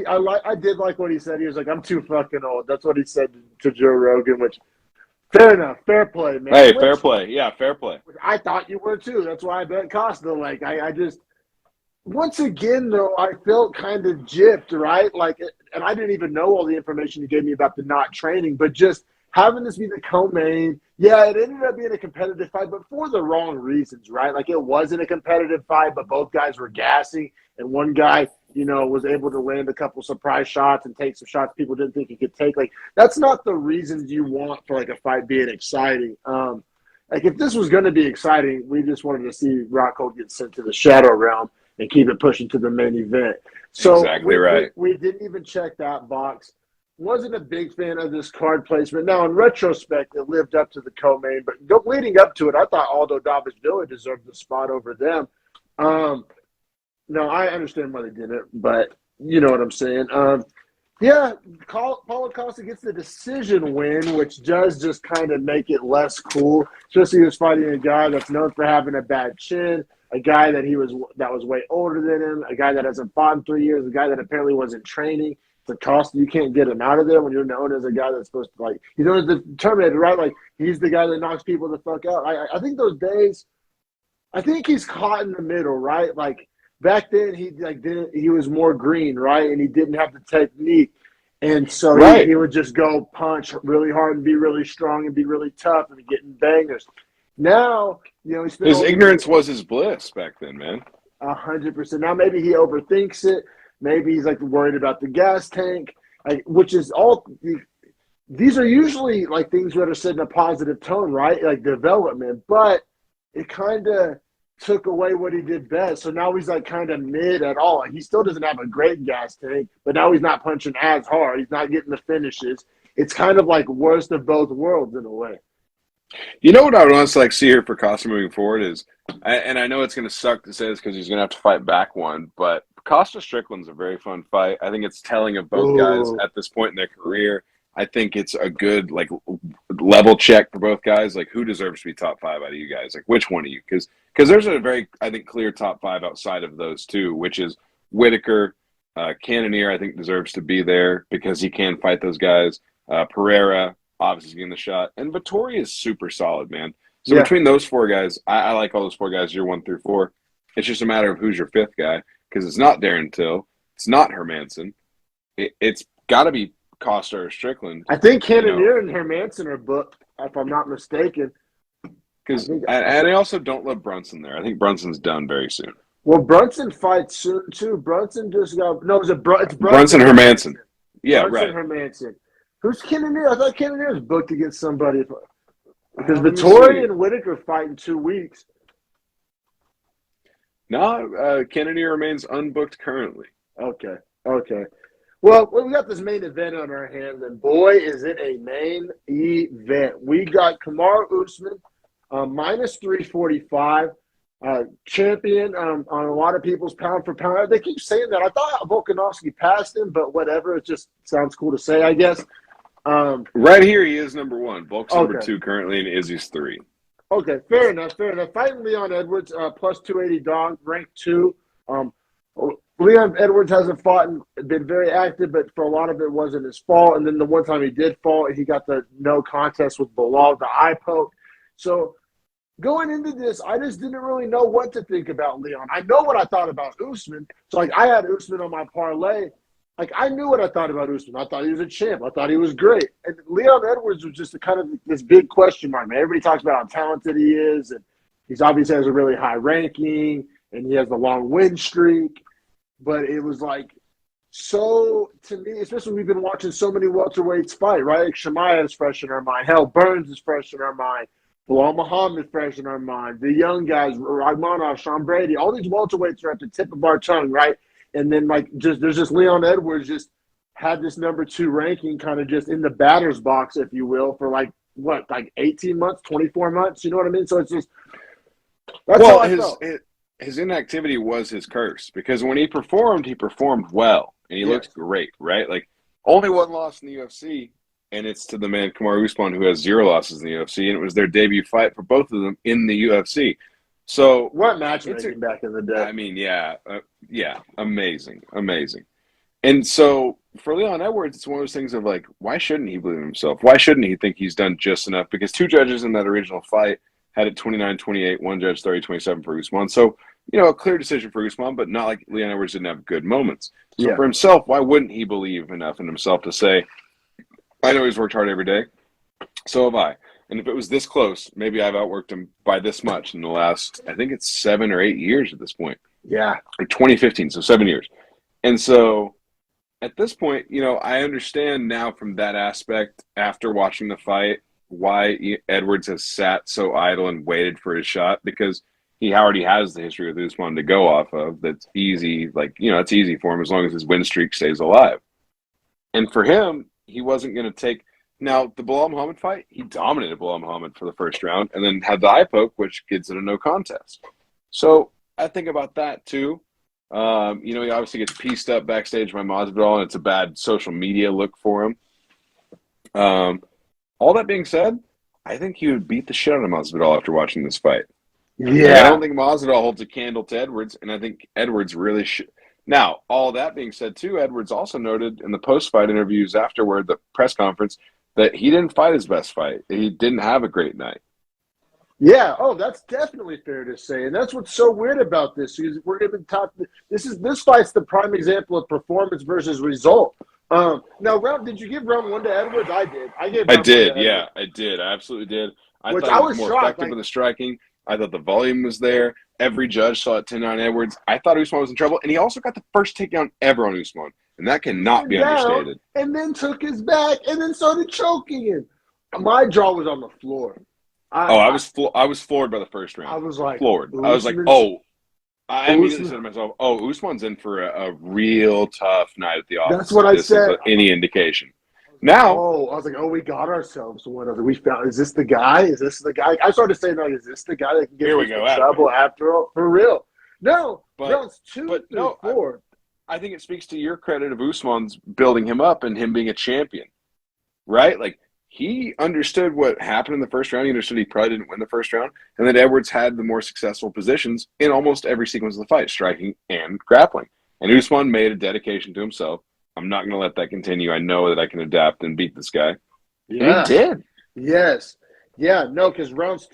I did like what he said. He was like, "I'm too fucking old." That's what he said to Joe Rogan, which fair enough, fair play, man. Hey, fair play. Yeah, fair play. I thought you were too. That's why I bet Costa. Like, I just once again though, I felt kind of gypped, right? Like, and I didn't even know all the information you gave me about the not training, but just having this be the co-main, yeah, it ended up being a competitive fight, but for the wrong reasons, right? Like it wasn't a competitive fight, but both guys were gassing, and one guy, you know, was able to land a couple surprise shots and take some shots people didn't think he could take. Like that's not the reasons you want for like a fight being exciting. Like if this was going to be exciting, we just wanted to see Rockhold get sent to the shadow realm and keep it pushing to the main event. So exactly right. We didn't even check that box. Wasn't a big fan of this card placement. Now, in retrospect, it lived up to the co-main, but leading up to it, I thought Aldo Davis-Villa deserved the spot over them. No, I understand why they did it, but you know what I'm saying. Yeah, Paulo Costa gets the decision win, which does just kind of make it less cool. Especially he was fighting a guy that's known for having a bad chin, a guy that was way older than him, a guy that hasn't fought in 3 years, a guy that apparently wasn't training. The cost, you can't get him out of there when you're known as a guy that's supposed to, like, he's known as the Terminator, right? Like, he's the guy that knocks people the fuck out. I think those days, I think he's caught in the middle, right? Like, back then, he was more green, right? And he didn't have the technique. And so he would just go punch really hard and be really strong and be really tough and getting bangers. Now, you know, his ignorance was his bliss back then, man. 100%. Now maybe he overthinks it. Maybe he's like worried about the gas tank, like, which is all. These are usually like things that are said in a positive tone, right? Like development, but it kind of took away what he did best. So now he's like kind of mid at all. He still doesn't have a great gas tank, but now he's not punching as hard. He's not getting the finishes. It's kind of like worst of both worlds in a way. You know what I would honestly like to see here for Costa moving forward is, and I know it's going to suck to say this because he's going to have to fight back one, but Costa Strickland's a very fun fight. I think it's telling of both guys at this point in their career. I think it's a good like level check for both guys. Like who deserves to be top five out of you guys? Like which one of you? Because there's a very, I think, clear top five outside of those two, which is Whitaker, Cannonier. I think deserves to be there because he can fight those guys. Pereira obviously getting the shot, and Vettori is super solid, man. So between those four guys, I like all those four guys. You're 1 through 4. It's just a matter of who's your fifth guy. Because it's not Darren Till, it's not Hermanson. It's got to be Costa or Strickland. I think Cannonier and Hermanson are booked, if I'm not mistaken. And I also don't love Brunson there. I think Brunson's done very soon. Well, Brunson fights soon too. Brunson just got it's Brunson Hermanson. Yeah, Brunson Hermanson. Who's Cannonier? I thought Cannonier was booked against somebody because Vettori and Whitaker fight in 2 weeks. No, Cannonier remains unbooked currently. Okay. Well, we got this main event on our hands, and boy, is it a main event. We got Kamaru Usman, minus 345, champion on a lot of people's pound for pound. They keep saying that. I thought Volkanovski passed him, but whatever. It just sounds cool to say, I guess. Right here, he is number 1. Volk's number 2 currently, and Izzy's 3. Okay, fair enough, fair enough. Fighting Leon Edwards, plus 280 dog, ranked 2. Um, Leon Edwards hasn't fought and been very active, but for a lot of it wasn't his fault. And then the one time he did fall, he got the no contest with Bilal, the eye poke. So going into this, I just didn't really know what to think about Leon. I know what I thought about Usman. So, like, I had Usman on my parlay. Like, I knew what I thought about Usman. I thought he was a champ. I thought he was great. And Leon Edwards was just a kind of this big question mark, man. Everybody talks about how talented he is, and he's obviously has a really high ranking, and he has the long win streak. But it was like, so to me, especially we've been watching so many welterweights fight, right? Like Shemaiah is fresh in our mind. Hell, Burns is fresh in our mind. Bilal Muhammad is fresh in our mind. The young guys, Ragmanov, Sean Brady, all these welterweights are at the tip of our tongue, right? And then like there's just Leon Edwards just had this number 2 ranking kind of just in the batter's box, if you will, for like 18 months, 24 months. You know what I mean? So it's just that's how I felt. His inactivity was his curse because when he performed well and he looked great, right? Like only one loss in the UFC, and it's to the man Kamaru Usman, who has 0 losses in the UFC, and it was their debut fight for both of them in the UFC. So what matchmaking back in the day? I mean, amazing. And so for Leon Edwards, it's one of those things of like, why shouldn't he believe in himself? Why shouldn't he think he's done just enough? Because 2 judges in that original fight had it 29-28, one judge 30-27 for Usman. So, a clear decision for Usman, but not like Leon Edwards didn't have good moments. So for himself, why wouldn't he believe enough in himself to say, I know he's worked hard every day, so have I. And if it was this close, maybe I've outworked him by this much in the last, I think it's 7 or 8 years at this point. Yeah. Or 2015, so 7 years. And so at this point, I understand now from that aspect, after watching the fight, why Edwards has sat so idle and waited for his shot, because he already has the history with Usman to go off of. That's easy. It's easy for him as long as his win streak stays alive. And for him, he wasn't going to take. Now, the Bilal Muhammad fight, he dominated Bilal Muhammad for the first round and then had the eye poke, which gets it a no contest. So I think about that too. He obviously gets pieced up backstage by Masvidal, and it's a bad social media look for him. All that being said, I think he would beat the shit out of Masvidal after watching this fight. Yeah. I don't think Masvidal holds a candle to Edwards, and I think Edwards really should. Now, all that being said, too, Edwards also noted in the post-fight interviews afterward, the press conference, that he didn't fight his best fight. He didn't have a great night. Yeah. Oh, that's definitely fair to say, and that's what's so weird about this. We're going to talk. This fight's the prime example of performance versus result. Now, did you give round 1 to Edwards? I did. I did. Yeah, I did. I absolutely did. I thought he was more effective with the striking. I thought the volume was there. Every judge saw it 10-9 Edwards. I thought Usman was in trouble, and he also got the first takedown ever on Usman, and that cannot be understated. And then took his back, and then started choking him. My jaw was on the floor. I was floored by the first round. I was like floored. I was like, I immediately said to myself, Usman's in for a real tough night at the office. That's what I said. Is any indication. Now, I was like, we got ourselves one. We found. Is this the guy? Is this the guy? I started saying, is this the guy that can get in trouble after all? For real? No, it's 2 through 4. I think it speaks to your credit of Usman's building him up and him being a champion, right? Like he understood what happened in the first round. He understood he probably didn't win the first round, and that Edwards had the more successful positions in almost every sequence of the fight, striking and grappling. And Usman made a dedication to himself. I'm not going to let that continue. I know that I can adapt and beat this guy. Yeah. And he did. Yes. Yeah, no, because round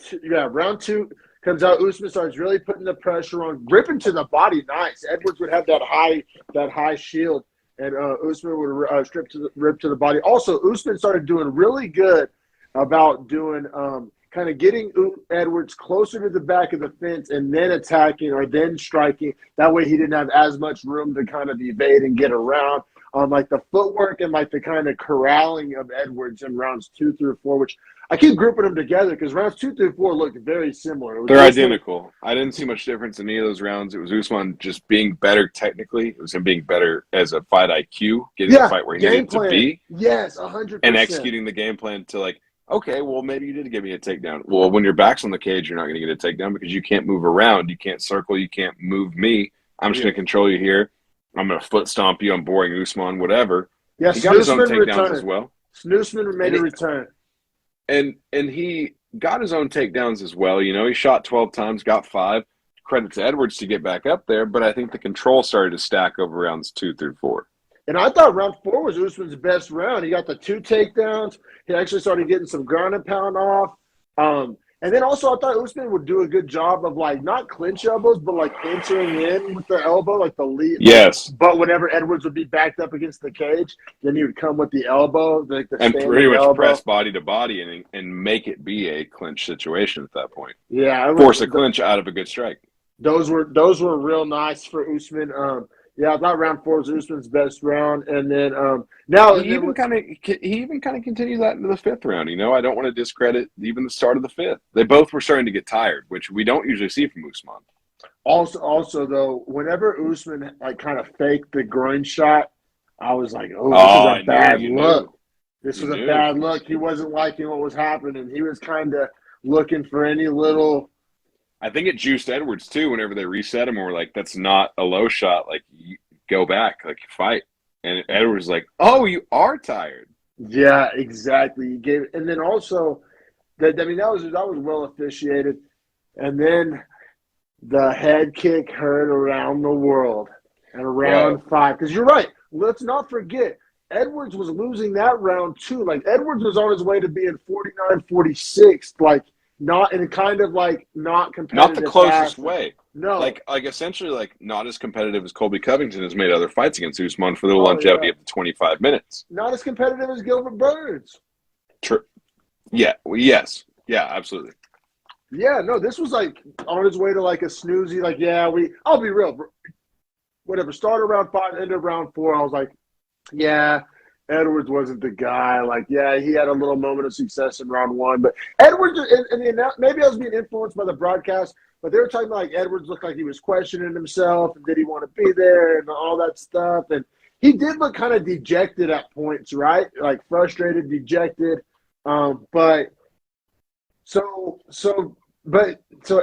2 comes out. Usman starts really putting the pressure on, gripping to the body. Nice. Edwards would have that high shield, and Usman would rip to the body. Also, Usman started doing really good about doing kind of getting Edwards closer to the back of the fence and then attacking or then striking. That way he didn't have as much room to kind of evade and get around. Like the footwork and like the kind of corralling of Edwards in rounds 2 through 4, which I keep grouping them together because rounds 2 through 4 looked very similar. They're identical. I didn't see much difference in any of those rounds. It was Usman just being better technically. It was him being better as a fight IQ, getting the fight where he needed to be. Yes, 100%. And executing the game plan to like, okay, well, maybe you did give me a takedown. Well, when your back's on the cage, you're not going to get a takedown because you can't move around. You can't circle. You can't move me. I'm just going to control you here. I'm going to foot stomp you. I'm boring Usman, whatever. Yeah, he got his own takedowns as well. Snoosman made a return. And he got his own takedowns as well. You know, he shot 12 times, got 5. Credit to Edwards to get back up there, but I think the control started to stack over rounds 2 through 4. And I thought round 4 was Usman's best round. He got the 2 takedowns. He actually started getting some ground and pound off. And then also I thought Usman would do a good job of like not clinch elbows, but like entering in with the elbow, like the lead. Yes. But whenever Edwards would be backed up against the cage, then he would come with the elbow, like the And pretty much elbow. press body to body and make it be a clinch situation at that point. Yeah, Force a clinch out of a good strike. Those were real nice for Usman. Yeah, I thought round 4 was Usman's best round, and then now he even kind of continued that into the 5th round. You know, I don't want to discredit even the start of the 5th. They both were starting to get tired, which we don't usually see from Usman. Also though, whenever Usman like kind of faked the groin shot, I was like, oh, this is a bad look. This was a bad look. He wasn't liking what was happening. He was kind of looking for any little. I think it juiced Edwards too. Whenever they reset him, and were like, "That's not a low shot. Like, you go back, like fight." And Edwards was like, "Oh, you are tired." Yeah, exactly. He gave, and then also, that was well officiated, and then the head kick heard around the world at round 5. Because you're right. Let's not forget, Edwards was losing that round too. Like Edwards was on his way to being 49-46. Like. Not in kind of like not competitive. Not the closest way. No. Like essentially like not as competitive as Colby Covington has made other fights against Usman for the longevity of the 25 minutes. Not as competitive as Gilbert Burns. True. Yeah. Well, yes. Yeah, absolutely. Yeah, no, this was like on his way to like a snoozy, like, I'll be real. Whatever. Start around 5, end of round 4. I was like, yeah. Edwards wasn't the guy. Like, yeah, he had a little moment of success in round 1. But Edwards, and maybe I was being influenced by the broadcast, but they were talking about like Edwards looked like he was questioning himself and did he want to be there and all that stuff. And he did look kind of dejected at points, right? Like frustrated, dejected. But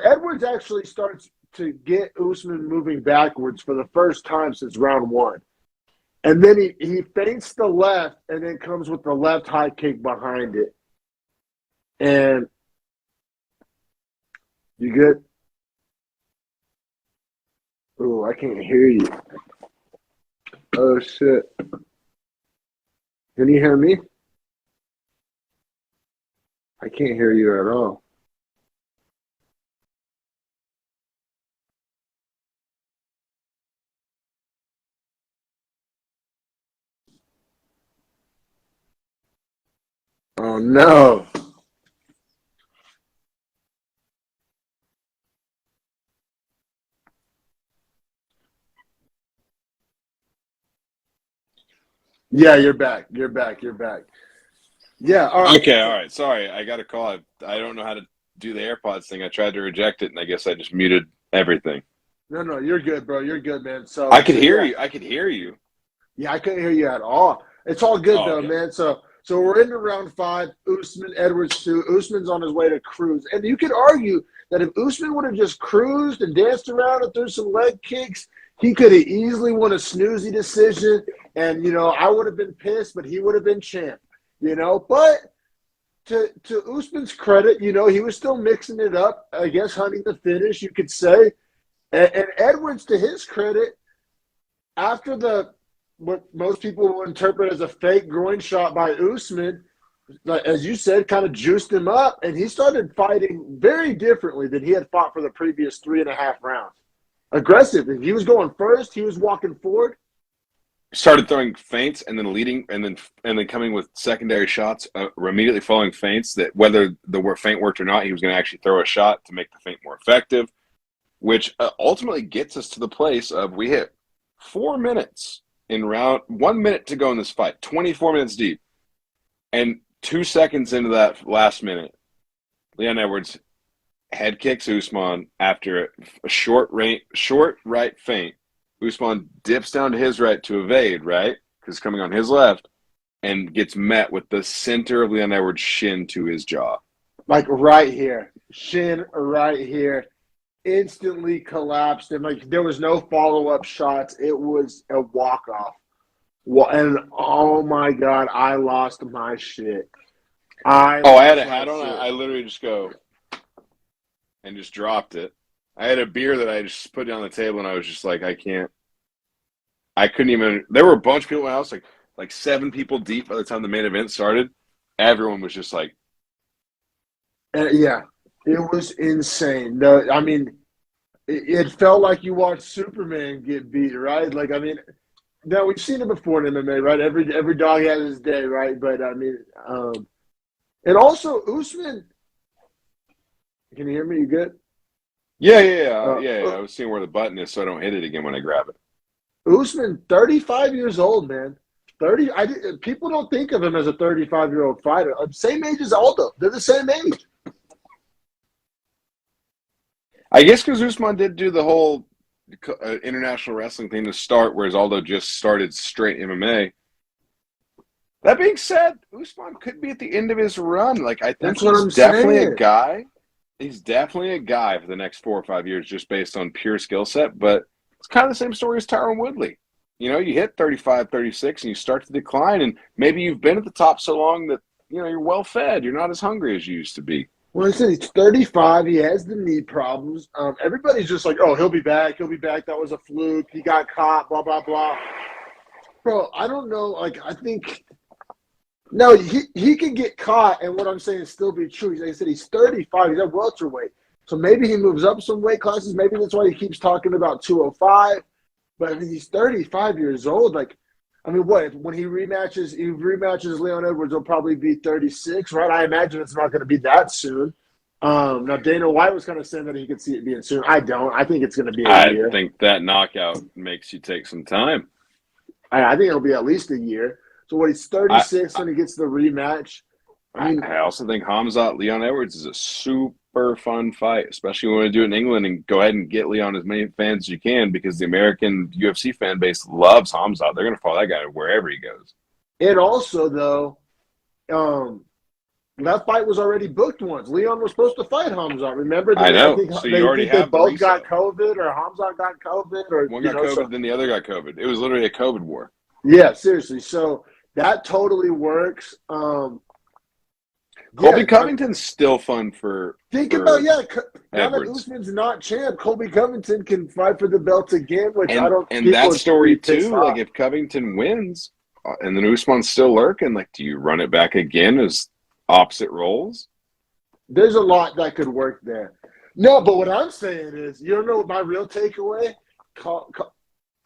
Edwards actually starts to get Usman moving backwards for the first time since round 1. And then he feints the left and then comes with the left high kick behind it. And you good? Oh, I can't hear you. Oh, shit. Can you hear me? I can't hear you at all. Oh, no. Yeah, you're back. You're back. Yeah, all right. Okay, all right. Sorry, I got a call. I don't know how to do the AirPods thing. I tried to reject it, and I guess I just muted everything. No, you're good, bro. You're good, man. So I could hear you. I could hear you. Yeah, I couldn't hear you at all. It's all good, though, okay. man. So we're into round 5. Usman, Edwards 2. Usman's on his way to cruise. And you could argue that if Usman would have just cruised and danced around and threw some leg kicks, he could have easily won a snoozy decision. And, I would have been pissed, but he would have been champ. But to Usman's credit, he was still mixing it up, I guess, hunting the finish, you could say. And Edwards, to his credit, after what most people will interpret as a fake groin shot by Usman, as you said, kind of juiced him up, and he started fighting very differently than he had fought for the previous 3.5 rounds. Aggressive. If he was going first, he was walking forward. Started throwing feints and then leading and then coming with secondary shots, immediately following feints that whether the feint worked or not, he was going to actually throw a shot to make the feint more effective, which ultimately gets us to the place of we hit 4 minutes in round 1 minute to go in this fight, 24 minutes deep. And 2 seconds into that last minute, Leon Edwards head kicks Usman after a short right feint. Usman dips down to his right to evade, right? Because coming on his left, and gets met with the center of Leon Edwards' shin to his jaw. Like right here. Shin right here. Instantly collapsed. And like there was no follow-up shots. It was a walk-off. And oh my God, I lost my shit. I had a That's what I hat on. said. I literally just go and just dropped it. I had a beer that I just put on the table, and I was just like, I can't. I couldn't even. There were a bunch of people in my house, like 7 people deep by the time the main event started. Everyone was just like, Yeah, it was insane. I mean, it felt like you watched Superman get beat, right? Like, I mean, now we've seen it before in MMA, right? Every dog has his day, right? But I mean, and also Usman. Can you hear me? You good? yeah. I was seeing where the button is, so I don't hit it again when I grab it. Usman, 35 years old, man. 30. People don't think of him as a 35-year-old fighter. Same age as Aldo. They're the same age. I guess because Usman did do the whole international wrestling thing to start, whereas Aldo just started straight MMA. That being said, Usman could be at the end of his run. Like, I think That's what he's I'm definitely a saying. guy. He's definitely a guy for the next 4 or 5 years just based on pure skill set. But it's kind of the same story as Tyron Woodley. You know, you hit 35, 36, and you start to decline. And maybe you've been at the top so long that, you know, you're well fed. You're not as hungry as you used to be. Well, I said he's 35. He has the knee problems. Everybody's just like, oh, he'll be back. He'll be back. That was a fluke. He got caught, blah, blah, blah. Bro, I don't know. Like, I think no, he can get caught, and what I'm saying still be true. Like I said, he's 35. He's at welterweight. So maybe he moves up some weight classes. Maybe that's why he keeps talking about 205. But I mean, he's 35 years old. Like, I mean, what when he rematches Leon Edwards, he'll probably be 36, right? I imagine it's not going to be that soon. Now Dana White was kind of saying that he could see it being soon. I don't. I think it's going to be a I year. think that knockout makes you take some time. I think it'll be at least a year. So what? He's I, 36 when he gets the rematch. I mean, I also think Hamzat Leon Edwards is a super fun fight, especially when you do it in England and go ahead and get Leon as many fans as you can because the American UFC fan base loves Hamzat. They're going to follow that guy wherever he goes. and also though, that fight was already booked once. Leon was supposed to fight Hamzat. Remember? I Then I know. think So you already they have the both got reset. COVID, or Hamzat got COVID, or One got COVID, So then the other got COVID. It was literally a COVID war. yeah, seriously. So that totally works. Colby Yeah, Covington's still fun for think about now that Edwards. Usman's not champ, Colby Covington can fight for the belt again, which I And don't. and People that are pretty story pissed too, like off. if Covington wins and then Usman's still lurking, like do you run it back again as opposite roles? There's a lot that could work there. No, but what I'm saying is, you don't know what my real takeaway?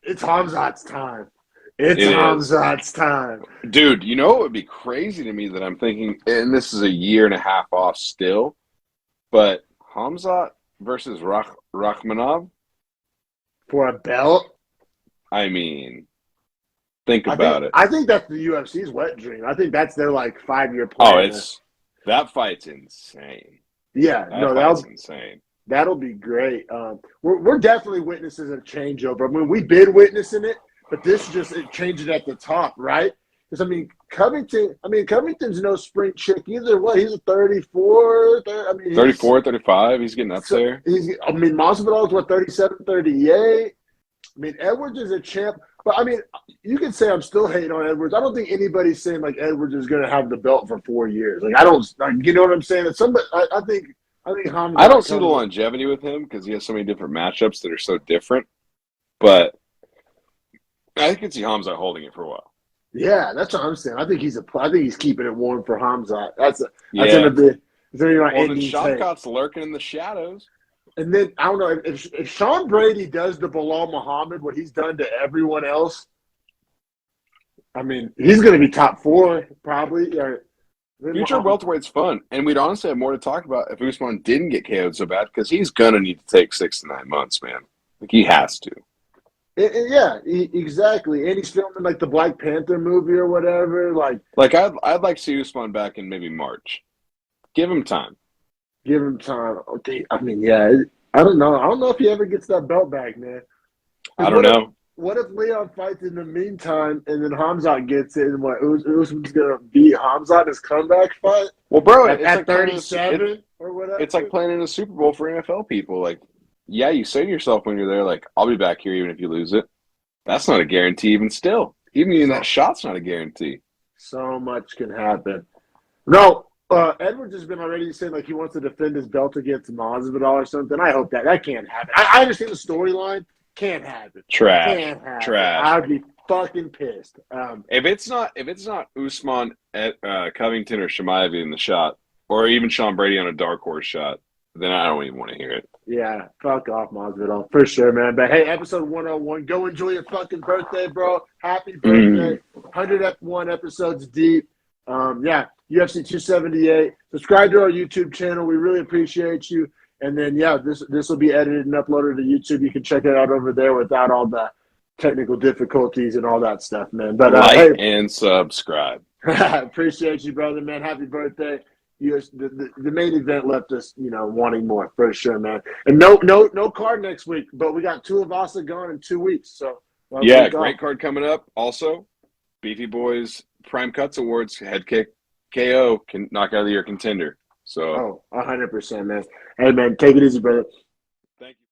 It's Hamzat's time. It's It is. Hamzat's time. Dude, you know what would be crazy to me that I'm thinking, and this is a year and a half off still, but Hamzat versus Rachmanov, For a belt? I mean, think I think about it. I think that's the UFC's wet dream. I think that's their like 5-year Oh, plan. that fight's insane. Yeah, That no, fight's insane. that'll be great. We're definitely witnesses of changeover. I mean, we've been witnessing it, but this just it changed it at the top, right? Because Covington's no spring chick either. What? He's a 34. I mean, he's 34, 35, he's getting up so there. Masvidal's what 37, 38. I mean, Edwards is a champ, but I mean, you can say I'm still hating on Edwards. I don't think anybody's saying like Edwards is going to have the belt for 4 years. Like I don't, like, you know what I'm saying? It's somebody, I think I don't Hamzat see the comes. longevity with him because he has so many different matchups that are so different, but I could see Hamzat holding it for a while. Yeah, that's what I'm saying. I think he's keeping it warm for Hamzat. That's Yeah. gonna be my Well, then ending take. Shavkat's lurking in the shadows. And then I don't know if Sean Brady does to Bilal Muhammad what he's done to everyone else. I mean, he's going to be top 4 probably. Future welterweight's fun, and we'd honestly have more to talk about if Usman didn't get KO'd so bad because he's gonna need to take 6 to 9 months, man. Like he has to. Yeah, exactly. And he's filming like the Black Panther movie or whatever. Like I'd like to see Usman back in maybe March. Give him time. Give him time. Okay, I mean, yeah. I don't know. I don't know if he ever gets that belt back, man. I don't know. What if Leon fights in the meantime and then Hamzat gets it and what Usman's gonna beat Hamzat in his comeback fight? Well, bro, At it's like 37 or whatever. it's like playing in a Super Bowl for NFL people. Like, yeah, you say to yourself when you're there, like, I'll be back here even if you lose it. That's not a guarantee, even still. Even that shot's not a guarantee. So much can happen. No, Edwards has been already saying like he wants to defend his belt against Masvidal or something. I hope that can't happen. I understand the storyline. Can't happen. Trash. Can't happen. Trash. I'd be fucking pissed. If it's not Usman at Covington or Shemaev in the shot, or even Sean Brady on a dark horse shot, then I don't even want to hear it. Yeah, fuck off, Masvidal, for sure, man. But hey, episode 101. Go enjoy your fucking birthday, bro. Happy birthday. 101 episodes deep. Yeah, UFC 278. Subscribe to our YouTube channel. We really appreciate you. And then, yeah, this will be edited and uploaded to YouTube. You can check it out over there without all the technical difficulties and all that stuff, man. But like hey, and subscribe. appreciate you, brother, man. Happy birthday. The main event left us, wanting more for sure, man. And no card next week, but we got Tuivasa gone in 2 weeks. So yeah, great card coming up. Also, Beefy Boys Prime Cuts Awards head kick KO can knock out of the year contender. So 100%, man. Hey, man, take it easy, brother. thank you.